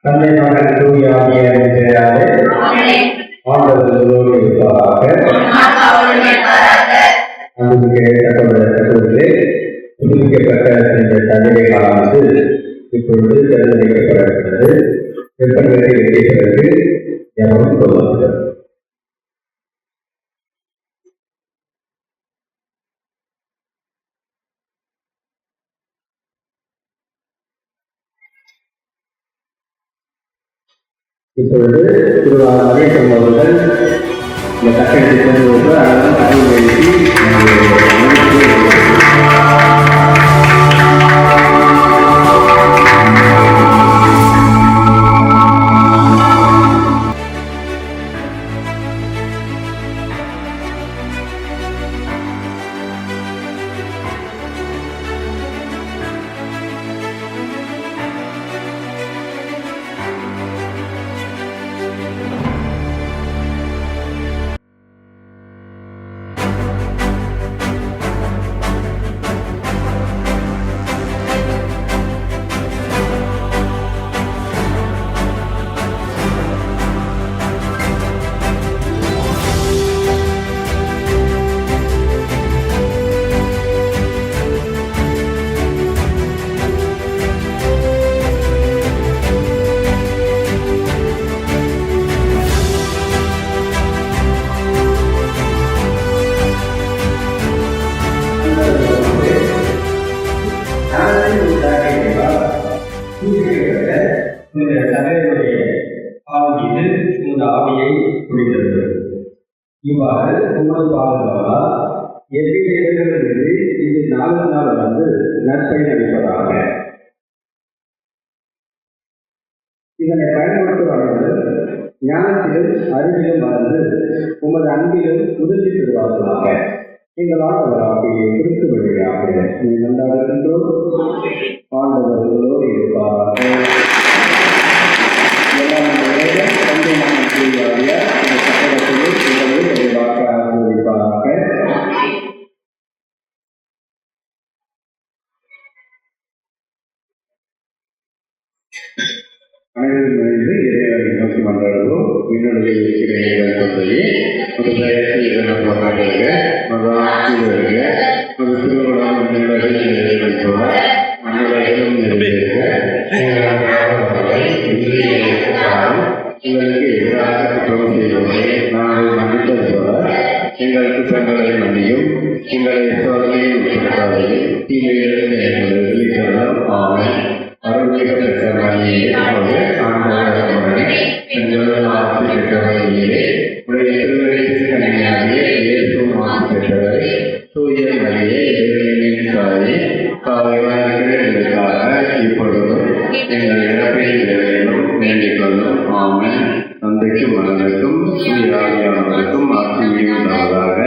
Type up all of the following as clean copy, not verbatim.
தந்தை மகன் தூய ஆவியாரின் பெயராலே ஆண்டவர் இருப்பாராக. புதுப்பிக்கப்பட்ட இந்த தந்தை காலமானது இப்பொழுது தேர்ந்தெடுக்கப்படவிருக்கிறது. வெப்பநிலை வெற்றிய பிறகு ஜபம் கொள்வார்கள். இப்பொழுது திருவாரூர் மகேசன் அவர்கள் இந்த கட்டணத்தை கொண்டு அதனால் அறிவு எழுதி இவ்வாறு உங்கள் பாதுகாவலால் எவ்விடங்களிலிருந்து இது நாள் வந்து நற்பயன் அளிப்பதாக. இதனை பயன்படுத்துவார்கள் ஞானத்திலும் அறிவிலும் வளர்ந்து உமது அன்பிலும் உதவி பெறுவார்களாக. எங்கள் ஆண்டவர் ஆகிய கிறிஸ்து வழியாக நீ நன்றாகின்றோம். ஆண்டவர் உங்களோடு இருப்பாராக. அனைவரும் இறைவனை நோக்கி மன்றாடுவோம். என்னுடைய இருக்கிற சொல்றி ஒரு தயத்தில் மன்றாடுங்க மகாசில் வருங்க ஒரு திருவிழாம் மன்னர்களும் உங்களுக்கு எதிராக குற்றம் செய்வோமே நாங்கள் மன்னித்தது போல எங்கள் குற்றங்களை மன்னியும், எங்களை சோதனையை உட்படுத்தாதையும் தீமையிலிருந்து எங்களை வெளித்தரலாம். ஆமென். அருள்மிகு பெற்ற மரியே ஆண்டவரே எங்களோடு ஆசி பெற்றவரையே உடைய திருவடிக்கு கன்னியாகிய இயேசுவும் ஆசி பெற்றவரை தூய மரியே இறைவனின் தாயே பாவிகளாகிய எங்களுக்காக இப்பொழுதும் எங்கள் இறப்பின் வேளையிலும் வேண்டிக் கொள்ளும். ஆமென். தந்தைக்கும் மகனுக்கும் தூய ஆவியானவருக்கும் ஆசி உண்டாவதாக.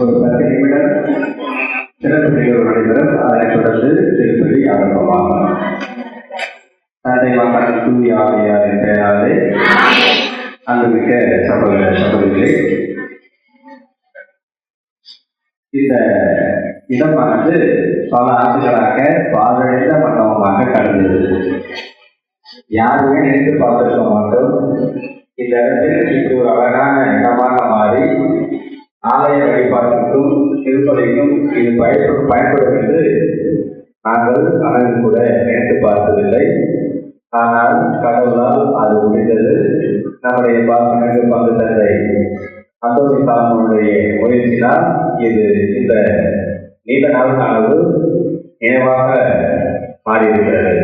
ஒரு 10 நிமிடம் சிறப்பு நிகழ்வு நடைபெறும். அதனைத் தொடர்ந்து திருப்பதி ஆரம்பமாகும். தந்தை மகன் தூய ஆவியாரின் பெயராலே அன்புமிக்க சகோதர சகோதரிகளே, இந்த இடமானது பல ஆண்டுகளாக பாழடைந்த மண்டபமாக கடந்தது. யாருமே நினைத்து பார்த்திருக்க மாட்டோம் இந்த இடத்தில் இப்படி ஒரு அழகான இடமாக மாறி ஆலய வழிபாட்டுக்கும் திருப்பலிக்கும் இது பயன்படும் என்று நாங்கள் அனைவரும் கூட நினைத்து பார்த்ததில்லை. ஆனால் கடவுளால் அது முடிந்தது. நம்முடைய பாசமிகு பங்கு தந்தை அந்தோணி சாமியுடைய முயற்சினால் இது இந்த நீண்ட நாள் கனவு நினைவாக மாறியிருக்கிறது.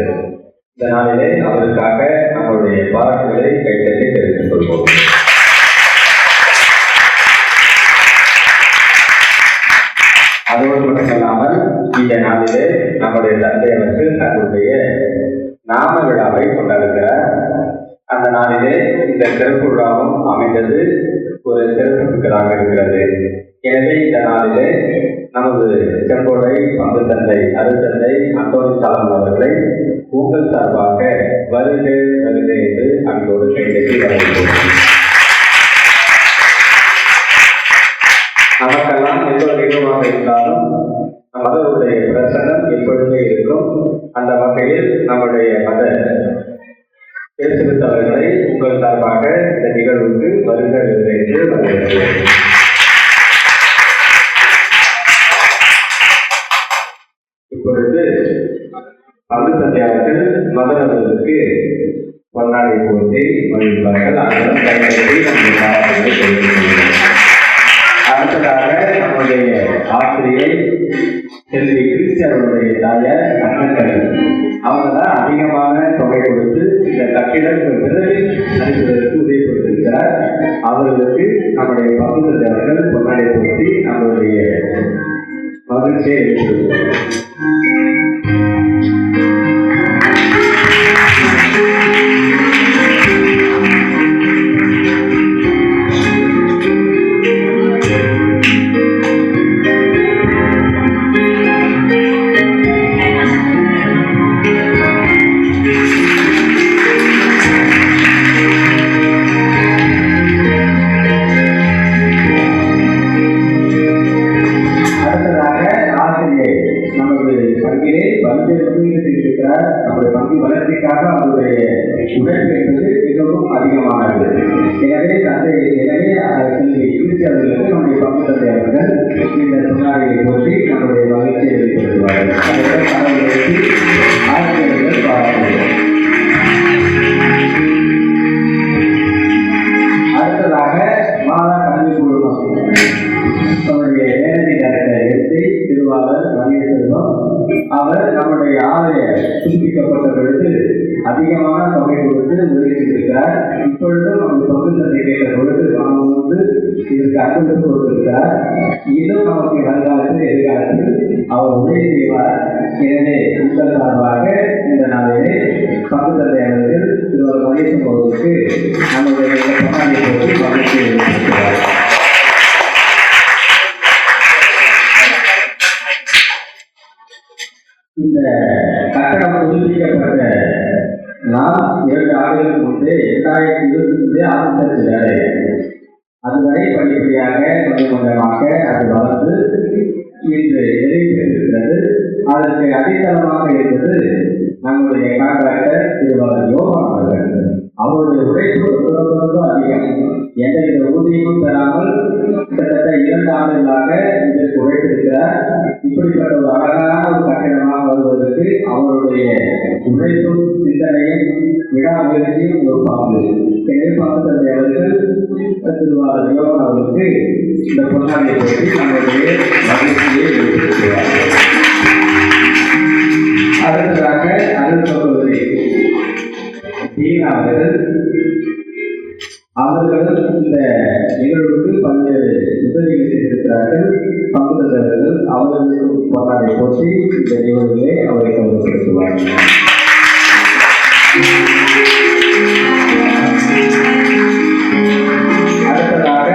இந்த நாளிலே அவருக்காக நம்முடைய பாராட்டுகளை கைத்தட்டி தெரிவித்துக் கொள்வோம். அதோடு மட்டுமல்லாமல் இந்த நாளிலே நம்முடைய தந்தை அவர்கள் தன்னுடைய நாம விழாவை கொண்டாடுகிறார். அந்த நாளிலே இந்த சிறப்பு விழாவும் அமைந்தது ஒரு சிறப்பு மிக்கதாக இருக்கிறது. எனவே இந்த நாளிலே நமது செங்கோடை பங்கு தந்தை அருத்தந்தை அந்தோணி சாலமன் அவர்களை உங்கள் சார்பாக வருக வருக என்று அன்போடு கைதட்டி வரவேற்கிறோம். நமக்கெல்லாம் எந்த நிகழ்வாக இருந்தாலும் மதவுடைய பிரசனம் எப்பொழுதுமே இருக்கும். அந்த வகையில் நம்முடைய மத பேசுகிறவர்களை உங்கள் சார்பாக இந்த நிகழ்வுக்கு வருக வருக என்று வரவேற்கிறோம். இப்பொழுது பங்கு தந்தையாளர்கள் மதநபர்களுக்கு பொன்னாடை போட்டி வழிபார்கள். அதனுடன் கைப்பற்றி நம்முடைய பாராட்டுகளை தெரிவித்துள்ளனர். அடுத்ததாக நம்முடைய ஆசிரியை செல்வி கிறிஸ்டியனுடைய தாயார் அண்ணன் அவங்க தான் அதிகமான தொகை கொடுத்து இந்த கட்டிடம் விரைவில் அனுப்புவதற்கு உதவி கொடுத்திருக்கிறார். அவர்களுக்கு நம்முடைய பங்கு தந்தையாளர்கள் பொன்னாடை போட்டி நம்மளுடைய மகிழ்ச்சியை எடுத்துள்ளோம். நம்முடைய பங்கு வளர்ச்சிக்காக அவருடைய உழைப்பு என்பது மிகவும் அதிகமானது. எனவே செல்வி குறிச்சி அவர்களுக்கு நம்முடைய பங்கு தந்தை அவர்கள் இந்த பொன்னாடையை போற்றி நம்முடைய மகிழ்ச்சியை வெளிப்படுத்துவார்கள். ஆசிரியர்கள் பாராட்டுவார்கள். அடுத்ததாக மாதா கல்வி குழுமம் அவருடைய நேரடி டைரக்டர் எடுத்து திருவாளர் மணியசெல்வம் அவர் நம்முடைய ஆலய புதுப்பிக்கப்பட்ட பொழுது அதிகமான தொகை கொடுத்து உதவி செய்திருக்கிறார். இப்பொழுது நமது பங்கு தந்தை கேட்ட பொழுது நாம் வந்து இதற்கு அர்ப்பணித்து கொடுத்திருக்கிறார். இன்னும் நமக்கு வருங்காலத்தில் எதிர்காலத்தில் அவர் உதவி செய்வார். எனவே உங்கள் சார்பாக இந்த நாளிலே பங்கு தந்தை அவர்கள் திருவாளர் மணியசெல்வம் அவர்களுக்கு நம்முடைய பொன்னாடை போட்டு மகிழ்ச்சியை வெளிப்படுத்துகிறார். இந்த கட்டடம் புதுப்பிக்கப்பட்ட நாம் 2 ஆண்டுகளுக்கு முன்பே 2023 ஆரம்பித்த வேலை அதுவரை படிப்படியாக கொஞ்சமாக அது வளர்ந்து இன்று நிறைவேற்றிருக்கிறது. அதற்கு அடித்தளமாக இருந்தது நம்முடைய கான்ட்ராக்டர் திருவாளர் யோகா அவர்கள். அவருடைய உழைப்பு ரொம்ப அதிகம். எந்தவித ஊதியமும் பெறாமல் கிட்டத்தட்ட 2 ஆண்டுகளாக இதற்கு உழைத்திருக்கிறார். இப்படிப்பட்ட ஒரு அழகான ஒரு கட்டிடமாக வருவதற்கு அவருடைய உழைப்பும் சிந்தனையும் விடாமுயற்சியும் ஒரு பங்கு. எனவே பங்கு தந்தை அவர்கள் திருவாளர் யோகா அவர்களுக்கு இந்த பொன்னாடையை பற்றி நம்முடைய மகிழ்ச்சியை வெளிப்படுத்துவார்கள். அடுத்ததாக அருள் சகோதரி தீனா அவர்களும் இந்த நிகழ்வுக்கு பல்வேறு உதவிகளை செய்திருக்கிறார்கள். பங்கு தந்தவர்கள் அவர்களுக்கு பொன்னாடை போற்றி இந்த நிகழ்வுகளை அவரை கௌரவப்படுத்துவார்கள். அடுத்ததாக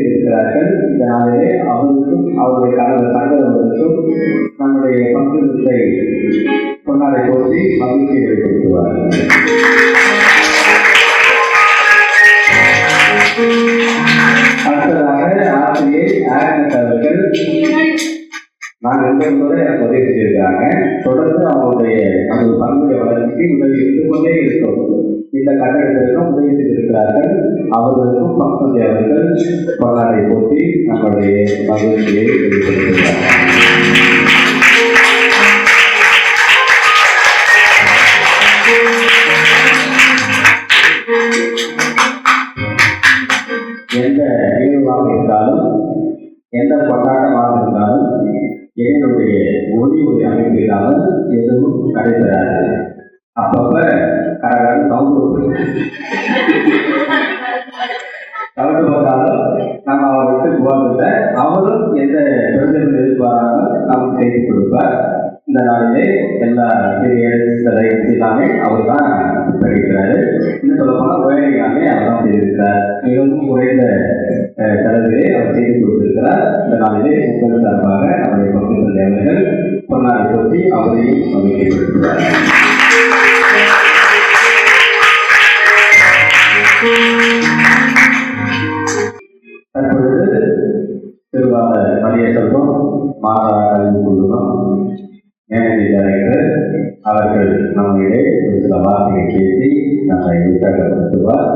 இருக்கிறார்கள். இந்த நாளிலே அவருக்கும் அவருடைய கணவர் சங்கரவர்களுக்கும் நம்முடைய பங்குகளை பொன்னாடை போற்றி மகிழ்ச்சி வெளிப்படுத்துவார். அடுத்ததாக ஆசிரியை ஆக்னஸ் அவர்கள் நான் என்பதை எனக்கு உதவி செஞ்சிருக்கிறாங்க. தொடர்ந்து அவங்களுடைய அந்த பங்குடைய வளர்ச்சிக்கு உதவி இருந்து கொண்டே இருக்கும். இந்த கட்டடத்திற்கும் உதவி செய்திருக்கிறார்கள். அவர்களுக்கும் பங்குதி அவர்கள் பொன்னாடை போட்டி நம்முடைய மகிழ்ச்சியை வெளிப்படுத்துகிறார்கள். எந்த நிகழ்வாக இருந்தாலும் எந்த கொண்டாட்டமாக இருந்தாலும் என்னுடைய ஒளி அமைப்பு இல்லாமல் எதுவும் நடைபெறாது. அப்பப்ப கரகரன் சவுண்டு பார்த்தாலும் நம்ம அவருக்கு போகிறதில்லை. அவரும் எந்த பிரச்சனைகள் எதிர்பாராமல் நமக்கு செய்து கொடுப்பார். இந்த நாளிலே எல்லா சீரியல்ஸ் எல்லாமே அவர் தான் படிக்கிறாரு. இன்னும் சொல்ல போனால் உயர்நிலையாமே அவர் தான் செய்திருக்கிறார். மிகவும் குறைந்த செலவிலே அவர் செய்து கொடுத்திருக்கிறார். இந்த நாளிலே உங்கள் சார்பாக அவருடைய பங்கு தலைவர்கள் பொன்னாடை போட்டி அவரையும் மகிழ்ச்சிப்படுத்துகிறார். தற்பொழுது திருவாளர் மணிய செல்வம் மாதா கல்வி குழுமம் மேனேஜிங் டைரக்டர் அவர்கள் நம்மிடையே ஒரு சில வார்த்தைகளை பேசி நம்மை உற்சாகப்படுத்துவார்.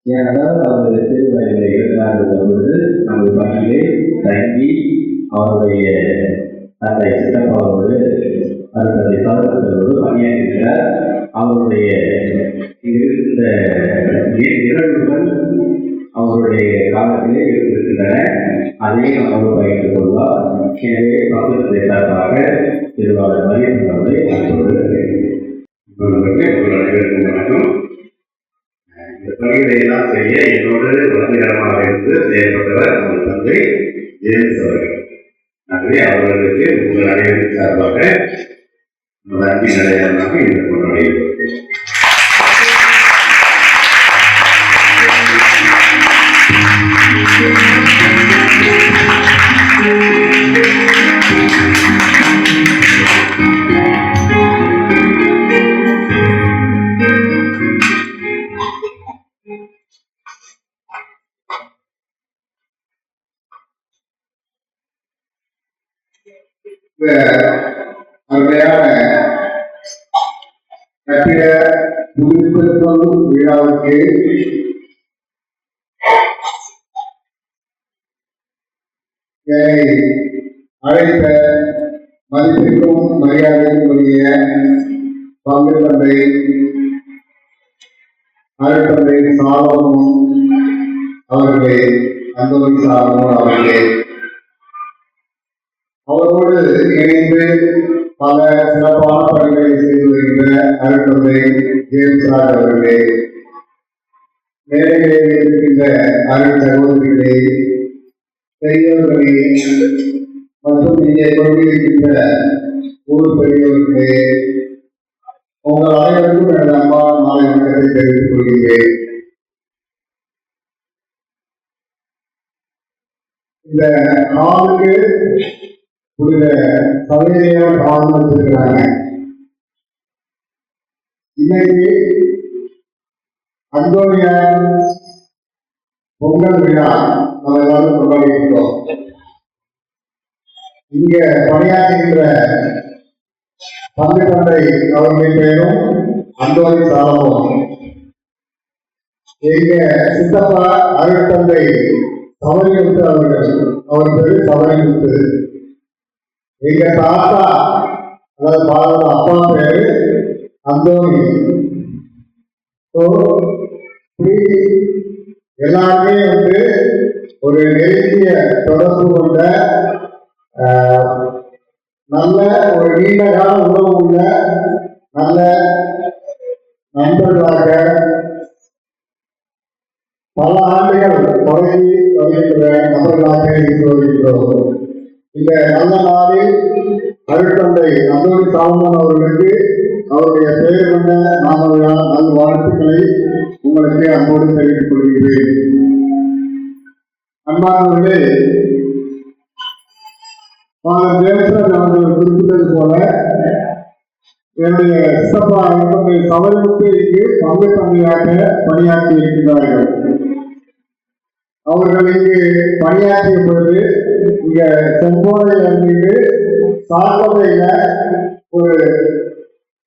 ஏனென்றால் அவர் சிறு வயதில் இருந்தார் பொழுது நமது பணியிலே தங்கி அவருடைய தந்தை சித்தப்பாவோடு அவருடைய சகோதரர்களோடு பணியாற்றுகிறார். அவருடைய இந்த நிகழ்வுகள் அவருடைய காலத்திலே இருந்திருக்கின்றன. அதையும் நம்மோடு பகிர்ந்து கொள்வார். எனவே பக்கத்தை சார்பாக திருவாளர் மரியன் அவர்களை வணக்கம். இந்த பணிகளை எல்லாம் செய்ய என்னோடு வசதிகரமாக இருந்து செயல்பட்டவர் நமது தந்தை ஜேம்ஸ் அவர்கள். ஆகவே அவர்களுக்கு உங்கள் அனைவரின் சார்பாக அன்பின் அடையாளமாக இந்த கொண்டாடி அருமையான கட்டிட புதுப்பித்தல் விழாவுக்கு அழைத்த மதிப்பிற்கும் மரியாதைக்குரிய பங்கு தந்தை அருட்தந்தை சாலமும் அவர்களே, அந்தோனி சாலமும் அவர்களே, அவரோடு இணைந்து பல சிறப்பான பணிகளை செய்து வருகின்ற அருட்தந்தை ஜேம்ஸ் அவர்களே, மேடைகளில் இருக்கின்ற அருள் சகோதரிகளே, பெரியவர்களே மற்றும் இங்கே கொண்டிருக்கின்ற ஊர் பெரியவர்களே, உங்கள் அனைவருக்கும் எனது அன்பான மாலை வணக்கத்தை தெரிவித்துக் கொள்கிறேன். இந்த ஹாலுக்கு புனித சபையினர் ஆழ்ந்து வச்சிருக்கிறாங்க. இன்னைக்கு அந்தோனியா பொங்கல் விழா நம்ம எல்லாரும் கொண்டாடி இருக்கோம். இங்க பணியாற்றுகின்ற பங்கு தந்தை அவர்களின் பெயரும் அந்தோனி சாலமோன். எங்க சித்தப்பா அருட்தந்தை சபரிமுத்து அவர்கள், அவர் பேரு சபரிமுத்து. எங்க தாத்தா அதாவது பாரத அப்பா பேரு அந்தோனி. எல்லாருமே ஒரு நெருங்கிய தொடர்பு கொண்ட நல்ல ஒரு நீண்ட கால உறவு உள்ள நல்ல நண்பர்களாக பல ஆண்டுகள் தொடங்கி வருகின்ற நபர்களாக இருந்து வருகின்றோம். இந்த நல்ல நாளில் அருட்தந்தை அந்தோனி சாலமோன் அவர்களுக்கு அவருடைய பெயர் கொண்ட நாம நல் வாழ்த்துக்களை உங்களுக்கு அன்போடு தெரிவித்துக் கொள்கிறேன். அன்பானவர்களே, ஃபாதர் ஜேம்சன் அவர்கள் குறிப்பிட்டது போல என்னுடைய சித்தப்பா என்னுடைய சபைக்கு பங்கு தந்தையாக பணியாற்றி இருக்கிறார்கள். அவர்கள் இங்கு பணியாற்றிய பொழுது இங்க செம்போதையில் மீது சார்பதையில ஒரு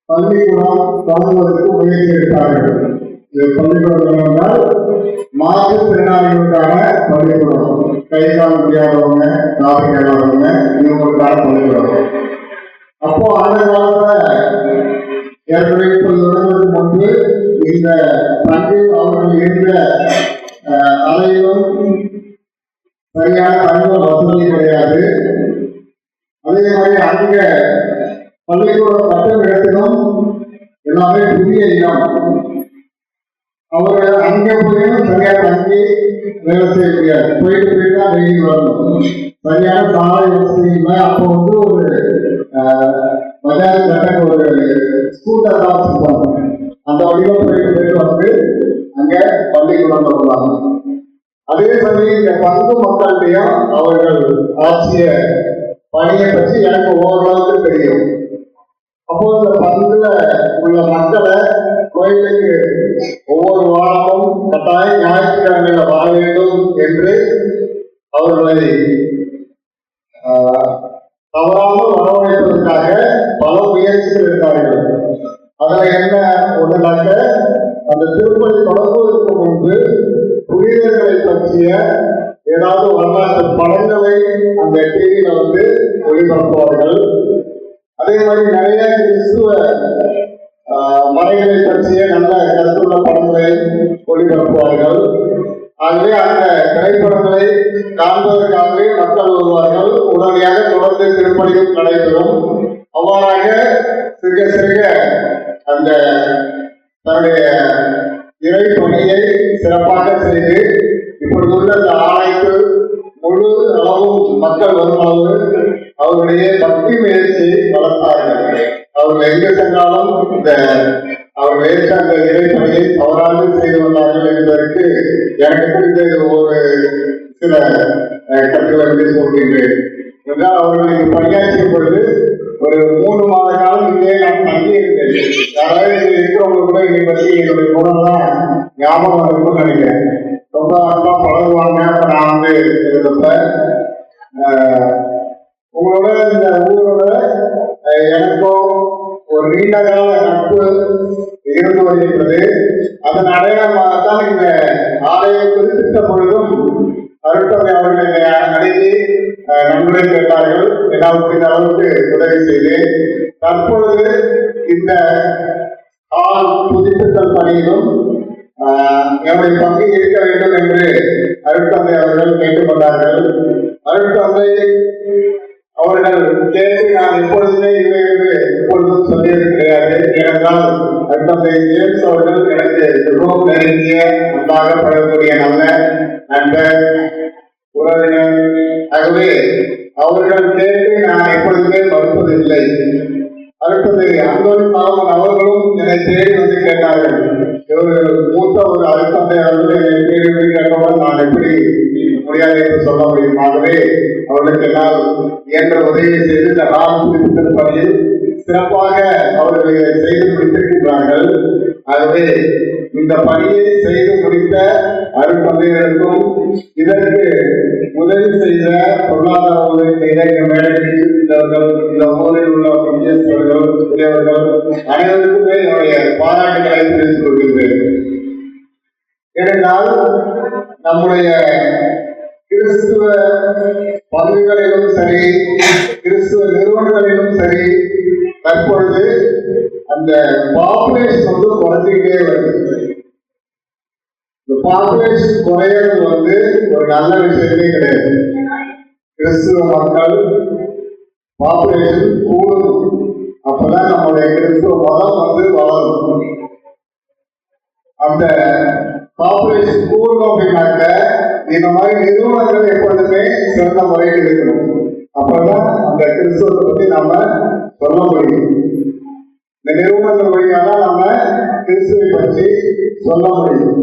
பள்ளிக்கூடம் தொடங்குவதற்கு முயற்சி எடுத்தார்கள். இது பள்ளிக்கூடம் என்றால் மாற்றுத்திறனாளிகளுக்கான பள்ளிக்கூடம், கை கால் முடியாதவங்க, காது கேளாதவங்க இவங்களுக்கான பள்ளிக்கூடம். அப்போ அந்த காலத்துல 230 வருடங்களுக்கு முன்பு இந்த பள்ளியில் அவர்கள் இருந்த அறையிலும் சரியான தங்க வசதி கிடையாது. அதே மாதிரி அங்க பள்ளிக்கூடம் கட்டும் இடத்திலும் எல்லாமே புதிய இடம். அவர்கள் அங்கே போயும் சரியா தங்கி வேலை செய்ய முடியாது. போயிட்டு தான் வெயில் வரணும். சரியான சாலை வசதி இல்லை. அப்போ ஒரு பஜாஜ் கட்ட ஒரு ஸ்கூட்டர் தான் வச்சுருப்பாங்க. அந்த வழியில் போயிட்டு வந்து அங்கே பள்ளிக்கூடம் வருவாங்க. அதே சமயம் இந்த பங்கு மக்களிடையும் அவர்கள் ஆட்சிய பணியை பற்றி எனக்கு ஓரளவுக்கு தெரியும். அப்போ இந்த பங்குல உள்ள மக்களை கோயிலுக்கு ஒவ்வொரு வாரமும் கட்டாயம் ஞாயிற்றுக்கிழமையில வர வேண்டும் என்று அவர்களை தவறாமல் வரவழைப்பதற்காக பல முயற்சிகள் எடுத்தார்கள். அதுல என்ன ஒன்றுனாக்க, அந்த திருப்பணி தொடங்குவதற்கு முன்பு புனிதர்களை பற்றிய ஏதாவது வரலாற்று படங்களை அந்த டிவியில ஒளிபரப்புவார்கள். அதே மாதிரி நிறைய கிறிஸ்துவ மறைகளை பற்றிய நல்ல கருத்துள்ள படங்களை ஒளிபரப்புவார்கள். ஆகவே அந்த திரைப்படங்களை காண்பதற்காகவே மக்கள் வருவார்கள். உடனடியாக தொடர்ந்து திருப்பணியும் நடைபெறும். அவ்வாறாக சிறுக சிறுக அந்த தன்னுடைய இறை பணியை சிறப்பாக செய்து இப்பொழுதுள்ள அந்த ஆணைக்கு முழு அளவும் மக்கள் வரும்போது அவருடைய பக்தி முயற்சியை வளர்த்தார்கள். அவர்கள் எங்கு சென்றாலும் இந்த அவர்கள் ஏற்ற அந்த இறைப்பணியை தவறாக செய்து வந்தார்கள் என்பதற்கு எனக்கு புரிந்த ஒரு சில கட்டுரை சொல்கின்றேன். என்றால் அவர்கள் இங்கு பணியாற்றிய பொழுது ஒரு 3 மாத காலம் இங்கே நான் தங்கியிருந்தேன். யாராவது இருக்கிறவங்க கூட இதை பற்றி என்னுடைய குணம்லாம் ஞாபகம் இருக்கும்னு நினைக்கிறேன். ரொம்ப அன்பா பழகுவாங்க. அப்ப நான் இருந்தப்ப உங்களோட இந்த ஊரோட எனக்கும் ஒரு நீண்ட கால நட்பு இருந்து வருகின்றது. அதன் அடையாளமாகத்தான் இந்த ஆலயம் குறிப்பிட்ட பொழுதும் அருட்தந்தை அவர்களை அணுகி நன்முறை கேட்டார்கள். என்னால் முடிந்த அளவுக்கு உதவி செய்து தற்பொழுது இந்த புதுப்பித்தல் பணியிலும் என்னுடைய பங்கு இருக்க வேண்டும் என்று அருட்தந்தை அவர்கள் கேட்டுக்கொண்டார்கள். அருட்தந்தை அவர்கள் கேட்டு நான் எப்பொழுதுமே இல்லை என்று எப்பொழுதும் சொல்லியது கிடையாது. ஏனென்றால் அருட்தந்தை ஜேம்ஸ் அவர்கள் எனக்கு மிகவும் நெருங்கிய அன்பாக பழகக்கூடிய நல்ல நண்பர், உறவினர். ஆகவே அவர்கள் கேட்டு நான் எப்பொழுதுமே மறுப்பதில்லை. அருட்தந்தை அந்தோனி சாலமன் அவர்களும் என்னை தேடி கேட்டார்கள். மூத்த ஒரு அருட்தந்தை அவர்கள் என்னை தேடி கேட்டவுடன் நான் எப்படி முடியாது என்று சொல்ல முடியும். ஆகவே அவர்களுக்கு என்னால் இயன்ற உதவியை செய்து இந்த புதுப்பித்தல் பணியில் சிறப்பாக அவர்கள் செய்து முடித்திருக்கின்றார்கள். ஆகவே இந்த பணியை செய்து முடித்த அருட்தந்தைகளுக்கும் இதற்கு உதவி செய்த பொருளாதார உதவி செய்த இந்த மேடையில் இருந்தவர்கள், இந்த ஊரில் உள்ள முக்கியஸ்தர்கள், பெரியவர்கள் அனைவருக்குமே என்னுடைய பாராட்டுகளை தெரிவித்துக் கொள்கின்றேன். ஏனென்றால் நம்முடைய கிறிஸ்துவ பங்குகளிலும் சரி, கிறிஸ்துவ நிறுவனங்களிலும் சரி, தற்பொழுது அந்த பாப்புலேஷன் குறைஞ்சிக்கிட்டே வருது. இந்த பாப்புலேஷன் குறையிறது ஒரு நல்ல விஷயமே கிடையாது. கிறிஸ்துவ மக்கள் பாப்புலேஷன் கூடும். அப்பதான் நம்முடைய கிறிஸ்துவ மதம் வளரும். அந்த பாப்புலேஷன் கூடணும் அப்படின்னாக்க இந்த மாதிரி நிறுவனங்கள் எப்பொழுதுமே சிறந்த முறையில் இருக்கணும். அப்பதான் அந்த கிறிஸ்துவத்தை பத்தி நாம சொல்ல முடியும். இந்த நிறுவனங்கள் வழியாக நாம கிறிஸ்துவை பற்றி சொல்ல முடியும்.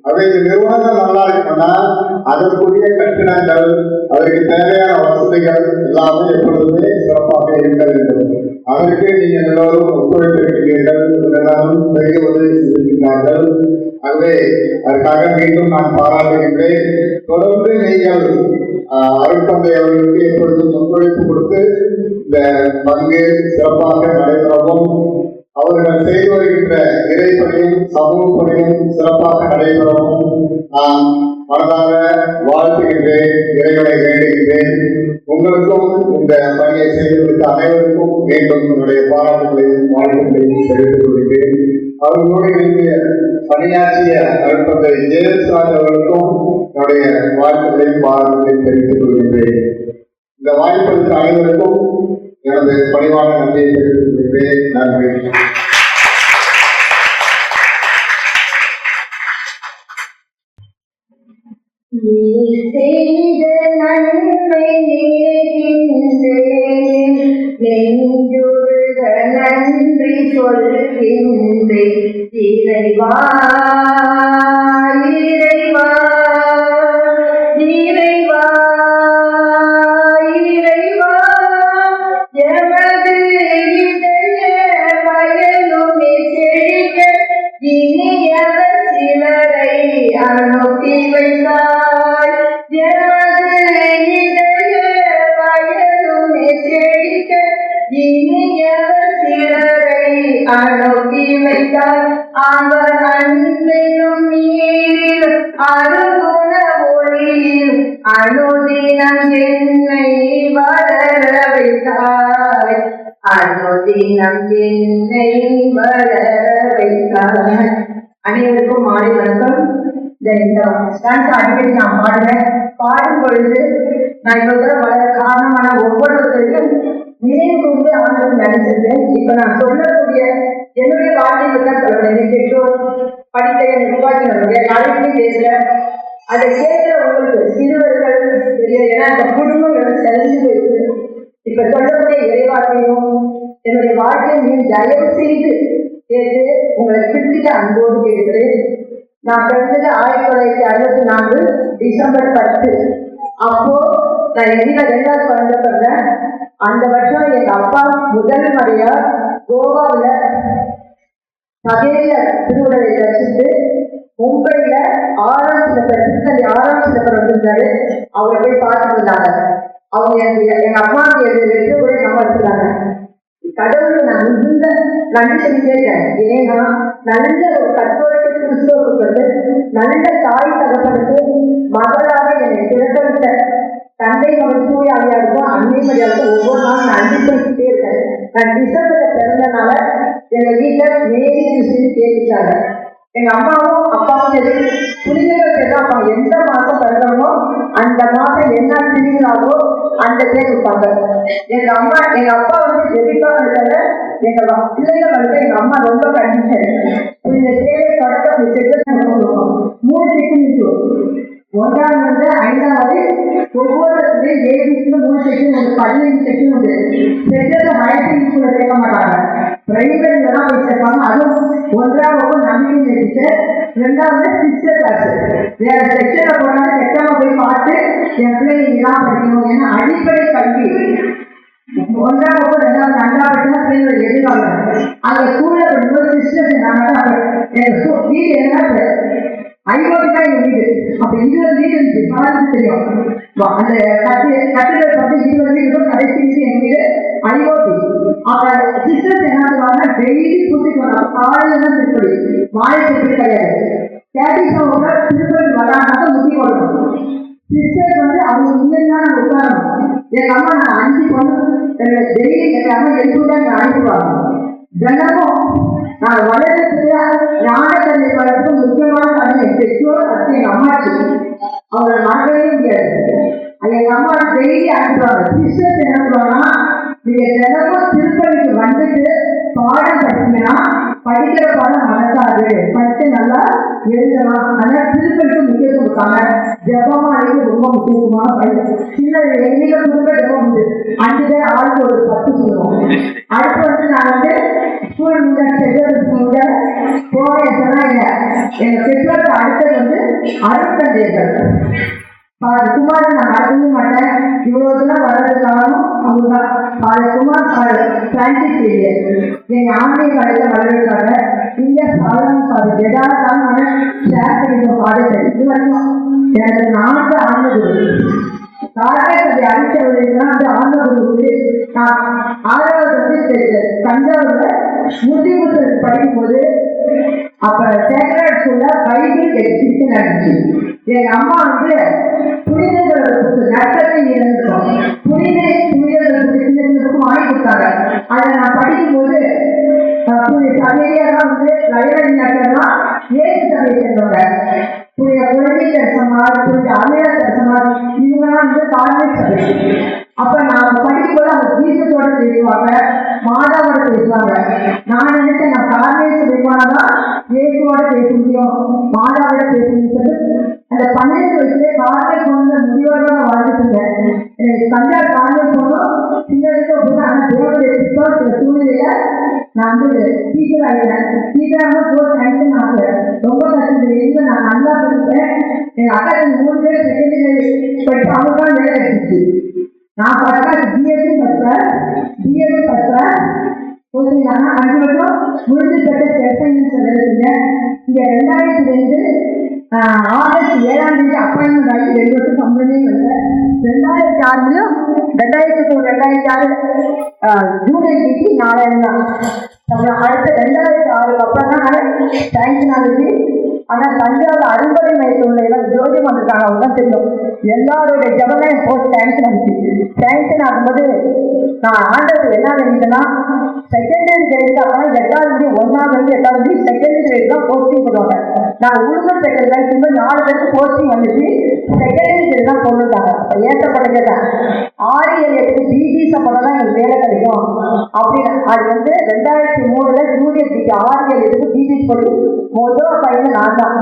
அதே இந்த நிறுவனங்கள் நல்லா இருக்கணும்னா சொன்னால் அதற்குரிய கட்டிடங்கள், அதற்கு தேவையான வசதிகள் எல்லாமே எப்பொழுதுமே சிறப்பாக இருக்க வேண்டும். அதற்கு நீங்கள் எல்லோரும் ஒத்துழைத்திருக்கிறீர்கள், எல்லாரும் பெரிய உதவி செய்திருக்கிறார்கள். ஆகவே அதற்காக மீண்டும் நான் பாராட்டுகின்றேன். தொடர்ந்து நீங்கள் அருட்தந்தை அவர்களுக்கு எப்பொழுதும் ஒத்துழைப்பு கொடுத்து இந்த பங்கு சிறப்பாக நடைபெறவும், அவர்கள் செய்து வருகின்ற இறைப்பணியும் சமூக பணியும் சிறப்பாக நடைபெறவும் நான் மனதார வாழ்த்துகின்றேன், இறைவனை வேண்டுகின்றேன். உங்களுக்கும் இந்த பணியை செய்வதற்கு அனைவருக்கும் மீண்டும் என்னுடைய பாராட்டுகளையும் வாழ்த்துக்களையும் தெரிவித்துக் கொள்கிறேன். அவர்களோடு இணைந்து பணியாற்றிய அருட்தந்தை ஜெயலலிதாஜ் அவர்களுக்கும் என்னுடைய வாழ்த்துக்களையும் பாராட்டுகளையும் தெரிவித்துக் கொள்கின்றேன். இந்த வாய்ப்புகளுக்கு அனைவருக்கும் எனது பணிவான நன்றியை தெரிவித்துக் கொள்கிறேன். நன்றி. நீ செய்த நன்மை நினைக்கின்றேன், நெஞ்சுருக நன்றி சொல்கின்றேன். இறைவா இறைவா இறைவா இறைவா, எமது இதய வயலுமே செழிக்க இனியவர் சிலரை அனுப்பி வைத்தாய். எமது இதய வயலுமே செழிக்க இனியவர் சிலரை அனுப்பி வைத்தாய். அவர் அன்பெனும் நீரில் அருகுண ஒளியில் அனுதினம் என்னை வளர வைத்தாய். அனுதினம் என்னை வளர வைத்தாய். அனைவருக்கும் மாலை வணக்கம். இந்த டான்ஸ் அடிக்கடி நான் பாடுறேன். பாடும் பொழுது நான் இவ்வளவு வளர காரணமான ஒவ்வொருத்தரையும் நினைவு கொண்டு ஆண்டவன் நினைச்சிருந்தேன். இப்ப நான் சொல்லக்கூடிய என்னுடைய வாழ்க்கையில் தான் சொல்றேன். பெற்றோர் படித்த நிர்வாகிகளுடைய யாருக்குமே பேசல. அதை கேட்கிற உங்களுக்கு சிறுவர்கள் தெரியாது. ஏன்னா அந்த குடும்பங்கள் செஞ்சு போயிருக்கு. இப்ப சொல்லக்கூடிய இறைவாக்கையும் என்னுடைய வாழ்க்கையை தயவு செய்து கேட்டு உங்களை திருத்திக்க அன்போடு கேட்கிறேன். நான் பிறந்தது 1964 டிசம்பர் 10. அப்போ நான் எங்க 2வது குழந்தை பிறந்தேன். அந்த வருஷம் எங்க அப்பா முதல் முறையா கோவாவில் சகேரிய திருவுடலை தரிசித்து மும்பையில 6ஆம் சிலப்பர் வந்திருந்தாரு. அவரை போய் பார்த்து வந்தாங்க. அவங்க எங்க அம்மாவுக்கு வெற்றி கூட நம்ம வச்சுருந்தாங்க. கடவுளுக்கு நான் மிகுந்த நன்றி சொல்லிட்டேன். ஏன்னா நல்ல ஒரு கத்தோலிக்க கிறிஸ்தவப்பட்டு நல்ல தாய் தகப்பனுக்கு மகளாக என்னை பிறப்பித்த தந்தை மகன் தூயாவியாருக்கும் அன்னை மரியாதைக்கும் ஒவ்வொரு நாளும் நன்றி சொல்லிட்டே இருக்கேன். நான் டிசம்பர்ல பிறந்தனால எங்க வீட்டுல மேரி கிறிஸ்டின்னு கேட்டுச்சாங்க. எங்க அம்மாவும் அப்பாவும் சரி புனிதர்கள் கேட்காம எந்த மாசம் பிறந்தமோ அந்த மாசம் என்ன திருவிழாவோ அந்த பேர் இருப்பாங்க. எங்க அப்பா ஜெபிப்பாங்க இருக்காங்க. எங்க பிள்ளைகள் எங்க அம்மா ரொம்ப கண்டிஷன். இந்த சேவை தொடக்கம் 3 செக்ஷன் இருக்கு. 1வது 5வது ஒவ்வொரு ஏபிக்கு 3 செக்ஷன் உண்டு. 15 செக்ஷன் உண்டு. செக்ஷன் ஹையர் ஸ்கூல்ல சேர்க்க மாட்டாங்க, பிரைவேட்ல தான் வச்சிருப்பாங்க. அதுவும் 1வது நம்பிக்கை டீச்சர், 2வது சிஸ்டர் கிளாஸ். வேற செக்ஷன்ல போனாலும் செக்ஷன்ல போய் பார்த்து என் பிள்ளைங்க இதெல்லாம் படிக்கணும். ஏன்னா அடிப்படை கல்வி 1வது 2வது 2வது பிள்ளைகள் எதிர்காலம் அந்த ஸ்கூல்ல படிக்கும்போது சிஸ்டர்ஸ் எங்க வீடு என்ன ஐரோடு தான் எங்க வீடு. அப்ப 20 வீடு இருந்துச்சு. பாருக்கு தெரியும். அந்த கட்டிடத்தை பத்தி 20 வீடு கடைசி எங்க வீடு ஐரோடு. அப்ப சிஸ்டர்ஸ் என்ன பண்ணுவாங்க, டெய்லி கூட்டிட்டு போனாங்க. காலையில தான் திருப்பதி, மாலை திருப்பதி கிடையாது. கேட்டிசம் திருப்பதி வராங்க முட்டி போடணும். சிஸ்டர்ஸ் அவங்க முன்னாடி நாங்க உட்காரணும். எங்க அம்மா நான் 5 பொண்ணு டெய்லி எங்க அம்மா எழுதிதான் அனுப்புவாங்க. தினமும் நான் வளர்றதுக்கு ஞானத்தன்மை வளர்ப்பு முக்கியமான காரணம் பெற்றோர் பற்றி எங்க அம்மாச்சு. அவங்களை மறக்கவே முடியாது. எங்க அம்மா டெய்லி அனுப்புவாங்க. சிஸ்டர்ஸ் என்ன பண்ணுவாங்கன்னா, நீங்க தினமும் திருப்பதிக்கு வந்துட்டு பாடம் படிச்சீங்கன்னா படிக்க படிக்கிற பாடம் மறக்காது, படிச்சு நல்லா எழுதலாம். அதனால திருப்பதிக்கு முக்கியத்துவம் கொடுத்தாங்க. ஜபமாலைக்கு ரொம்ப முக்கியத்துவமான படி. சின்ன எங்க குடும்ப ஜபம் உண்டு, 5 பேர் ஆளுக்கு ஒரு 10 சொல்லுவோம். அடுத்து வந்து நான் வந்து ஸ்கூல் முடிஞ்ச போனேன் சொன்னா எங்க பெற்றோருக்கு அடுத்தது வந்து அருட்தந்தையர்கள். குமார் நான் மறக்கவே மாட்டேன். இவ்வளவு தூரம் வர்றதுக்காகவும் அவங்கதான் குமார் பிரான்சிஸ் ஏரியர் எங்க ஆண்மை கடையில வளர்க்காங்க. இங்க சாதாரண எதாவது ஷேர் பண்ணிக்க பாடத்தை இது வரைக்கும் எனக்கு 4 ஆண்டுகள் காரணத்தை அடித்தவர்கள்னா அது ஆண்டவர்களுக்கு. நான் 6வது வந்து தஞ்சாவூர்ல முஸ்லீம் படிக்கும் போது அப்ப சேக்கரட் ஸ்கூல்ல பைபிள் எக்ஸிபிஷன் நடந்துச்சு. எங்க அம்மா வந்து புனிதர்களுக்கு நஷ்டத்தை இருந்தோம், புனிதர்களுக்கு சின்னதுக்கும் வாங்கி கொடுத்தாங்க. அதை நான் படிக்கும் போது சமையலாம் வந்து லைப்ரரி நட்டெல்லாம் ஏழு சமையை சேர்ந்தவங்க. புனித குழந்தை தரிசனமார், புனித அமில தரிசனமார், இவங்கெல்லாம் வந்து கான்வென்ட் சபை. அப்ப நான் படிக்கும்போது அவங்க ஜீசஸோட பேசுவாங்க, மாதாவோட பேசுவாங்க. நான் நினைச்சேன் நான் கான்வென்ட் சபைக்கானதான் இயேசுவோட பேச முடியும், மாதாவோட பேச முடியும். அந்த 12 வயசுல கான்வென்ட் போன முடிவோட நான் வாழ்ந்துட்டு இருந்தேன். எனக்கு தஞ்சாவூர் கான்வென்ட் போனோம் சின்ன வயசுல போது. ஆனா தேவனுடைய சில சூழ்நிலையில நான் வந்து டீச்சர் ஆகிறேன். டீச்சராக போஸ்ட் சயின்ஸ் ஆகிறேன். ரொம்ப கஷ்டம் எழுத நான் நல்லா படிப்பேன். எங்க அக்கா 3 பேர் செகண்டரி படிச்சு அவங்க தான் வேலை கிடைச்சிச்சு. நான் பார்த்தா பிஎஸ்சி படிப்பேன், பிஎஸ்சி படிப்பேன். ஓகேங்களா? 5 வருஷம் முடிஞ்சு பெற்ற செல்ஃபைனான்ஸ் வேலைங்க. இங்க 2002 ஆகஸ்ட் 7ஆம் தேதி அப்பாயின்மெண்ட் ஆகி 2 வருஷம் சம்பளமே இல்லை. 2006 2006 ஜூலை 4 தான் சம்பளம். அடுத்த 2006 அப்புறம் தான் நான் சாங்ஷன் ஆகுது. ஆனா தஞ்சாவூர் அறுபடை மையத்துல எல்லாம் ஜோதியம் வந்திருக்காங்க, அவங்க தான் தெரியும். எல்லாருடைய ஜபம் போஸ்ட் சாங்ஷன் ஆகுது. சாங்ஷன் ஆகும்போது நான் ஆண்டவர் என்ன வேண்டியதுன்னா செகண்டரி கிரேட் தான் 8வது 1வது 8வது செகண்டரி கிரேட் தான் போஸ்டிங் பண்ணுவாங்க. நான் உளுந்தூர் செகண்டரி 4 பேருக்கு போஸ்டிங் வந்துச்சு. செகண்டரி கிரேட் தான் போட்டுட்டாங்க. அப்ப ஏற்றப்படைக்க 6-7 பிஜி சம்பளம் தான் எனக்கு வேலை கிடைக்கும் அப்படின்னு. அது வந்து 2003 ஜூனியர் பிஜி 6-7 பிஜி போட்டு முதல் பையன் நான் தான்.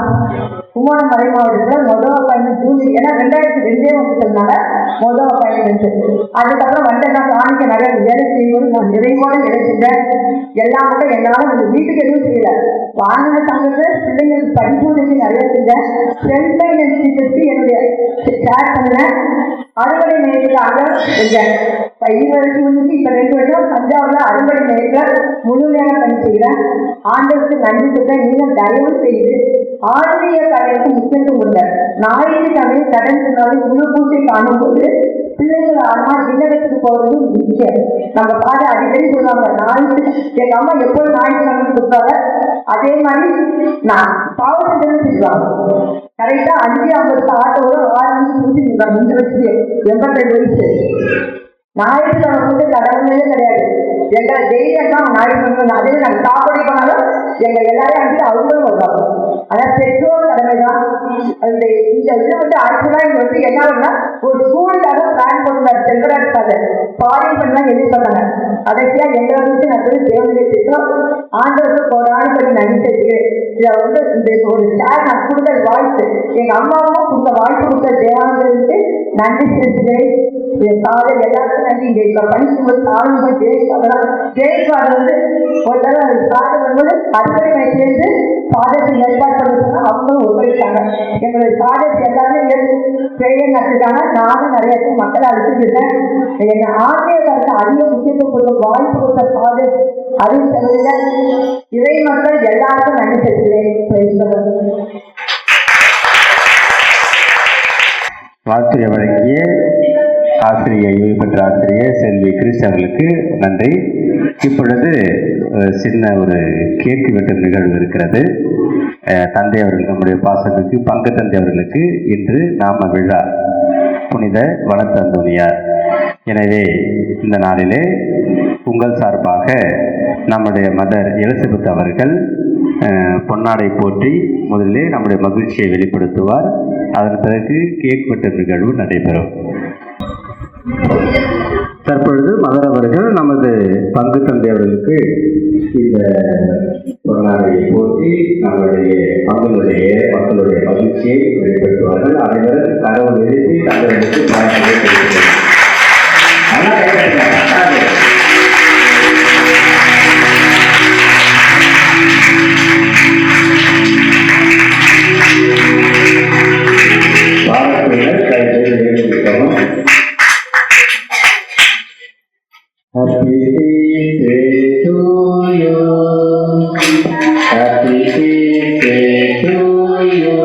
குமார மறை மாவட்டத்தில் முதல் பையன் ஜூனியர். ஏன்னா 2002 வந்துட்டதுனால முதல் பையன் இருந்துச்சு. அதுக்கப்புறம் வந்து நான் காணிக்க நிறைய வேலை செய்வது நான் நிறைவோட வேலை செஞ்சேன். எல்லாம் கூட என்னால வீட்டுக்கு எதுவும் செய்யல. வாங்கின சங்கத்தை பிள்ளைங்களுக்கு படிப்பு நிறைய செஞ்சேன். செல்ஃப் ஃபைனான்ஸ் என்னுடைய ஷேர் பண்ணேன். அறுவடை மையத்துக்காக செஞ்சேன். 20 வருஷம் முடிஞ்சு இப்ப 2 வருஷம் தஞ்சாவூர்ல அறுவடை மையத்துல முழு நேரம் பணி செய்கிறேன். ஆண்டவருக்கு நன்றி சொல்ல. நீங்கள் தயவு செய்து ஆன்மீக கடைக்கு முக்கியத்துவம் கொடுங்க. ஞாயிற்றுக்கிழமை கடன் சொன்னாலும் முழு பூசை காணும் போது பிள்ளைகள் அம்மா விண்ணகத்துக்கு போறது முக்கியம். நம்ம பாட அடிக்கடி சொல்லுவாங்க ஞாயிற்று. எங்க அம்மா எப்போது ஞாயிற்றுக்கிழமை கொடுத்தாங்க. அதே மாதிரி நான் பாவத்தை செஞ்சுவாங்க. கரெக்டா 5:50 ஆட்டோட 6 மணிக்கு முடிச்சுருக்காங்க. இந்த வயசு 82 வயசு. ஞாயிற்றுக்கிழமை வந்து கடவுளே கிடையாது. எங்க டெய்லியும் தான் ஞாயிற்றுக்கிழமை. அதே நாங்கள் சாப்பாடு போனாலும் எங்க எல்லாரையும் அனுப்பிட்டு அவங்களும் வருவாங்க. அதான் பெற்றோர் கடமை தான். இந்த இது வந்து ஆக்சுவலா இங்க வந்து என்ன ஆகுதுன்னா ஒரு ஸ்கூலுக்காக பிளான் பண்ணுவார் செல்வராஜ் ஃபாரின் பண்ணலாம் எதிர்பார்த்தாங்க. கடைசியா எங்களை வந்து நான் போய் தேவனுடைய திட்டம் ஆண்டவருக்கு போடான்னு சொல்லி நடிச்சிருக்கு. இதை வந்து இந்த ஒரு ஷேர் நான் கொடுத்த வாய்ப்பு எங்க அம்மாவும் கொடுத்த வாய்ப்பு கொடுத்த தேவானந்தருக்கு நன்றி செலுத்துகிறேன். என் சாதனை எல்லாருக்கும் நன்றி. இங்க இப்ப படிக்கும்போது சாதனை ஜெயிப்பாடு வந்து ஒரு தடவை சாதனை வரும்போது அறுபடை வயசுலேருந்து சாதத்தை ஏற்பாடு பண்ணுறதுனா அவங்களும் ஒத்துழைத்தாங்க. எங்களுடைய சாதத்தை எல்லாருமே ட்ரெயினிங் நடத்திட்டாங்க. நானும் நிறைய பேர் மக்களை அழைச்சிருக்கேன். எங்க ஆசிரியர்களுக்கு அதிக முக்கியத்துவம் கொடுத்த வாய்ப்பு கொடுத்த சாதை அறிவித்தவங்க இறை மக்கள் எல்லாருக்கும் நன்றி செலுத்துகிறேன். வாழ்த்துறை வழங்கிய ஆசிரியர் ஓய்வு பெற்ற ஆசிரியர் செல்வி கிறிஸ் அவர்களுக்கு நன்றி. இப்பொழுது சின்ன ஒரு கேக்கு வெட்டும் நிகழ்வு இருக்கிறது. தந்தை அவர்கள், நம்முடைய பாசத்துக்கு பங்கு தந்தை அவர்களுக்கு இன்று நாம விழா, புனித வளர்த்தந்தோனியார். எனவே இந்த நாளிலே உங்கள் சார்பாக நம்முடைய மதர் எலிசபெத் அவர்கள் பொன்னாடை போற்றி முதலிலே நம்முடைய மகிழ்ச்சியை வெளிப்படுத்துவார். அதன் பிறகு கேக் வெட்டும் நிகழ்வு நடைபெறும். தற்பொழுது மதர் அவர்கள் நமது பங்கு தந்தை அவர்களுக்கு இந்த பொருளாதாரை போட்டி நம்முடைய பங்குடைய மக்களுடைய மகிழ்ச்சியை வெளிப்படுத்துவார்கள். அனைவரும் கரவு எழுப்பி தங்களுக்கு பாராட்டுகளை தெரிவிக்கிறார்கள். பாராட்டுகள் கைது எழுதியிருக்கிறோம். Happy birthday to you. Happy birthday to you.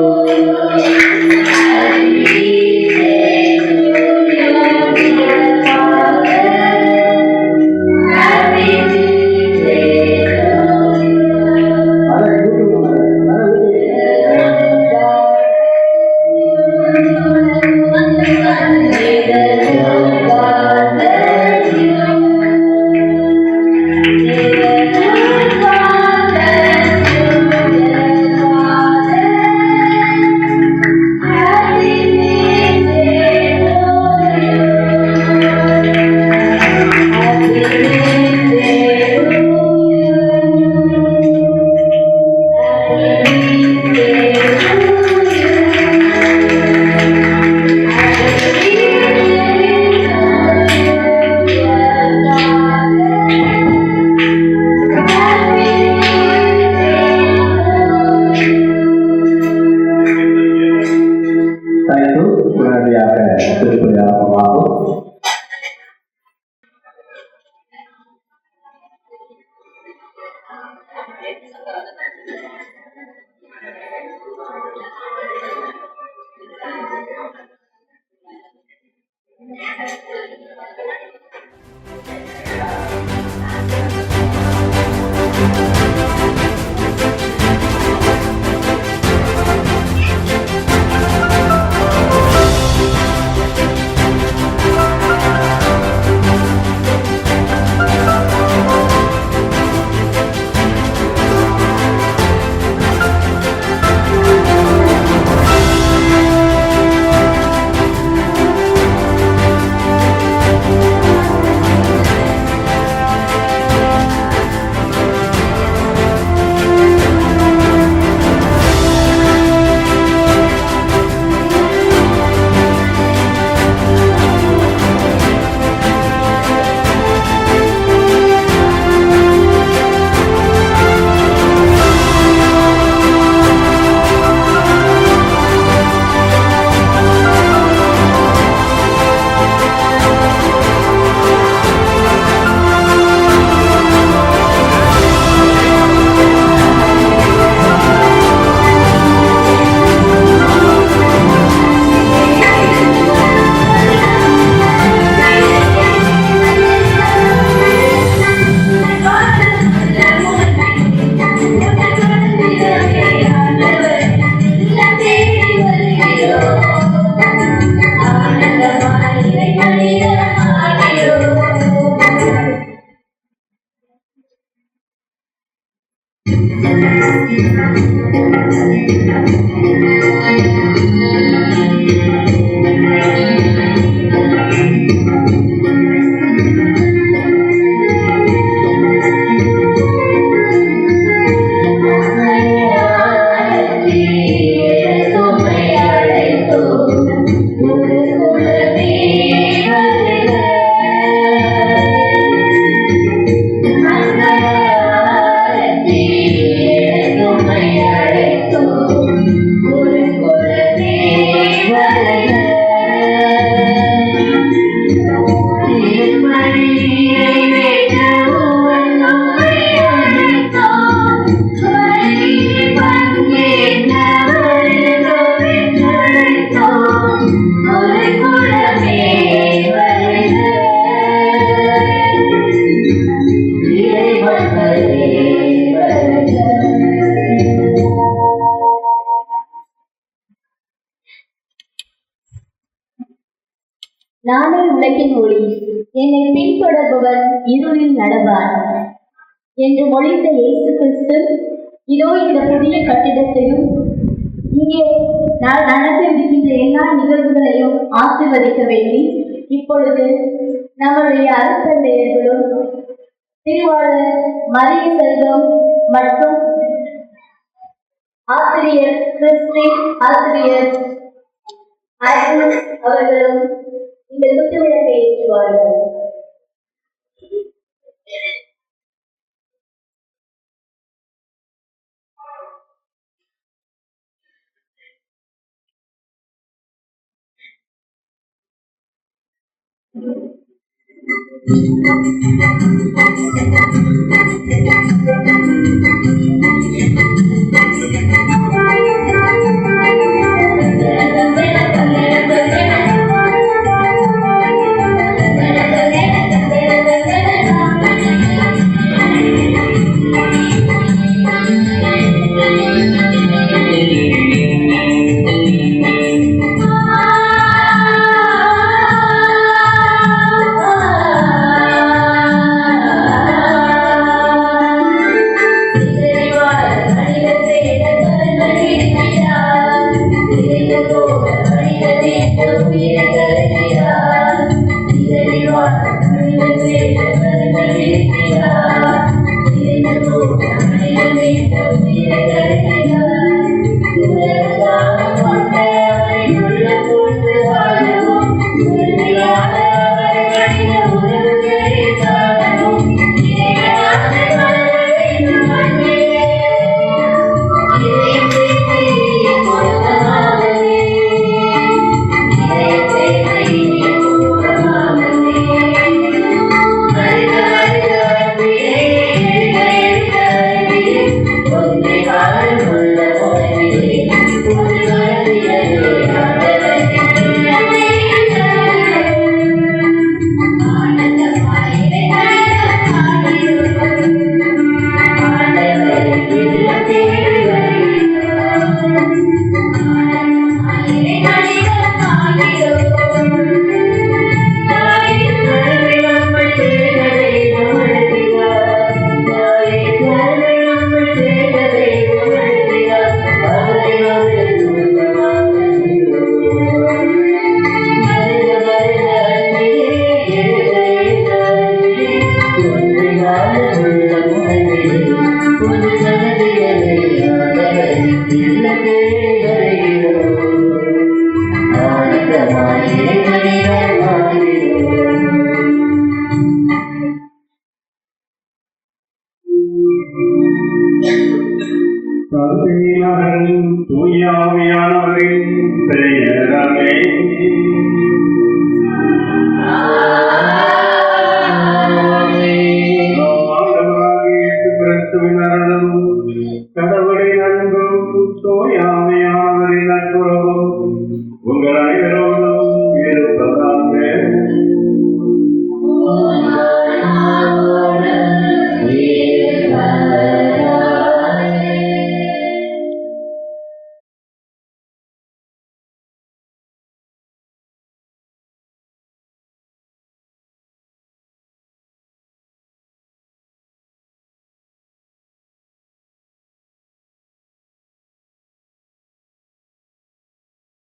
நானே உலகின் ஒளி, என்னை பின்தொடர்பவர் இருளில் நடவார் என்று மொழிந்த இயேசு கிறிஸ்து இதோ இந்த புதிய கட்டிடத்தையும் இங்கே நடந்திருக்கின்ற எல்லா நிகழ்வுகளையும் ஆசீர்வதிக்க வேண்டி இப்பொழுது நம்முடைய அரசர்களும் திருவாளர் மரிய செல்வம் மற்றும் ஆசிரியர் கிறிஸ்டி ஆசிரியர் அவர்களும் இந்த குத்துவிளக்கை ஏற்றுவார்கள். தூயாவியானவரின் பெயராலே கடவுளின் அன்பும் தூயாவியானவரின் நட்புறவும் உங்கள் அனைவரும்